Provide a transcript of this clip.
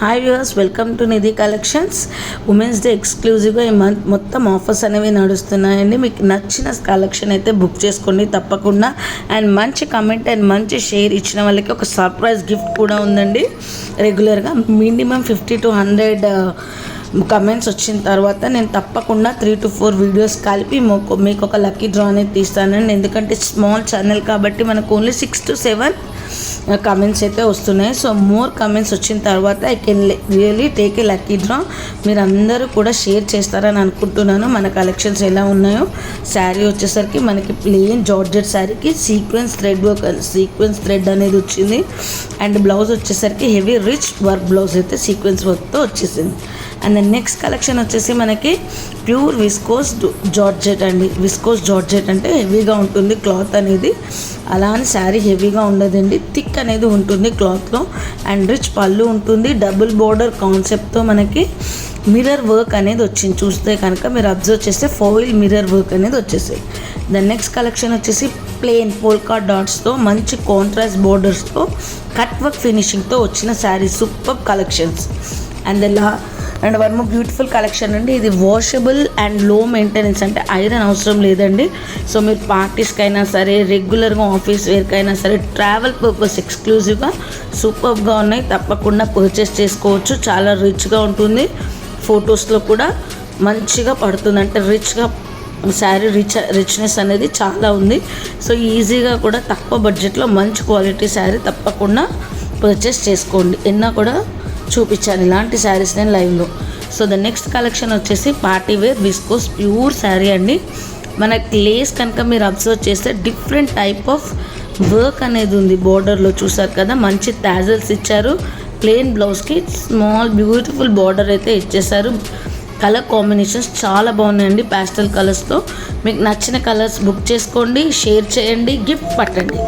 Hi viewers, welcome to Nidhi collections. Women's day ఎక్స్క్లూజివ్గా ఈ month మొత్తం ఆఫర్స్ అనేవి నడుస్తున్నాయండి. మీకు నచ్చిన కలెక్షన్ అయితే బుక్ చేసుకోండి తప్పకుండా. అండ్ మంచి కమెంట్ అండ్ మంచి షేర్ ఇచ్చిన వాళ్ళకి ఒక సర్ప్రైజ్ గిఫ్ట్ కూడా ఉందండి. రెగ్యులర్గా మినిమం 50 to 100 కమెంట్స్ వచ్చిన తర్వాత నేను తప్పకుండా 3 to 4 వీడియోస్ కలిపి మీకు ఒక లక్కీ డ్రా అనేది తీస్తానండి. ఎందుకంటే స్మాల్ ఛానల్ కాబట్టి మనకు ఓన్లీ 6 to 7 కమెంట్స్ అయితే వస్తున్నాయి. సో మోర్ కమెంట్స్ వచ్చిన తర్వాత I can really take a lucky draw. మీరు అందరూ కూడా షేర్ చేస్తారని అనుకుంటున్నాను. మన కలెక్షన్స్ ఎలా ఉన్నాయో. శారీ వచ్చేసరికి మనకి ప్లెయిన్ జార్జెట్ శారీకి సీక్వెన్స్ థ్రెడ్ అనేది వచ్చింది. అండ్ బ్లౌజ్ వచ్చేసరికి హెవీ రిచ్ వర్క్ బ్లౌజ్ అయితే సీక్వెన్స్ వర్క్తో వచ్చేసింది. అండ్ నెక్స్ట్ కలెక్షన్ వచ్చేసి మనకి ప్యూర్ విస్కోస్ జార్జెట్ అండి. విస్కోస్ జార్జెట్ అంటే హెవీగా ఉంటుంది క్లాత్ అనేది. అలా అని శారీ హెవీగా ఉండదండి, థిక్ అనేది ఉంటుంది క్లాత్లో. అండ్ రిచ్ పళ్ళు ఉంటుంది. డబుల్ బోర్డర్ కాన్సెప్ట్తో మనకి మిర్రర్ వర్క్ అనేది వచ్చింది. చూస్తే కనుక మీరు అబ్జర్వ్ చేస్తే ఫాయిల్ మిర్రర్ వర్క్ అనేది వచ్చేసాయి. దాని నెక్స్ట్ కలెక్షన్ వచ్చేసి ప్లెయిన్ పోల్కా డాట్స్తో మంచి కాంట్రాస్ట్ బోర్డర్స్తో కట్ వర్క్ ఫినిషింగ్తో వచ్చిన sari. Super collections. And one more beautiful collection అండి. ఇది వాషబుల్ అండ్ లో మెయింటెనెన్స్, అంటే ఐరన్ అవసరం లేదండి. సో మీరు పార్టీస్కైనా సరే, రెగ్యులర్గా ఆఫీస్ వేర్కైనా సరే, ట్రావెల్ పర్పస్ ఎక్స్క్లూజివ్గా సూపర్గా ఉన్నాయి. తప్పకుండా పర్చేస్ చేసుకోవచ్చు. చాలా రిచ్గా ఉంటుంది. ఫొటోస్లో కూడా మంచిగా పడుతుంది. అంటే రిచ్గా శారీ రిచ్నెస్ అనేది చాలా ఉంది. సో ఈజీగా కూడా తక్కువ బడ్జెట్లో మంచి క్వాలిటీ శారీ తప్పకుండా పర్చేస్ చేసుకోండి. ఎన్నో కూడా చూపించాను ఇలాంటి శారీస్ నేను లైవ్లో. సో ద నెక్స్ట్ కలెక్షన్ వచ్చేసి party wear viscose pure sari అండి. మనకి లేస్ కనుక మీరు అబ్జర్వ్ చేస్తే డిఫరెంట్ టైప్ ఆఫ్ వర్క్ అనేది ఉంది. బోర్డర్లో చూసారు కదా, మంచి టాజల్స్ ఇచ్చారు. ప్లెయిన్ బ్లౌజ్కి స్మాల్ బ్యూటిఫుల్ బార్డర్ అయితే ఇచ్చేసారు. కలర్ కాంబినేషన్స్ చాలా బాగున్నాయండి, ప్యాస్టల్ కలర్స్తో. మీకు నచ్చిన కలర్స్ బుక్ చేసుకోండి, షేర్ చేయండి, గిఫ్ట్ పట్టండి.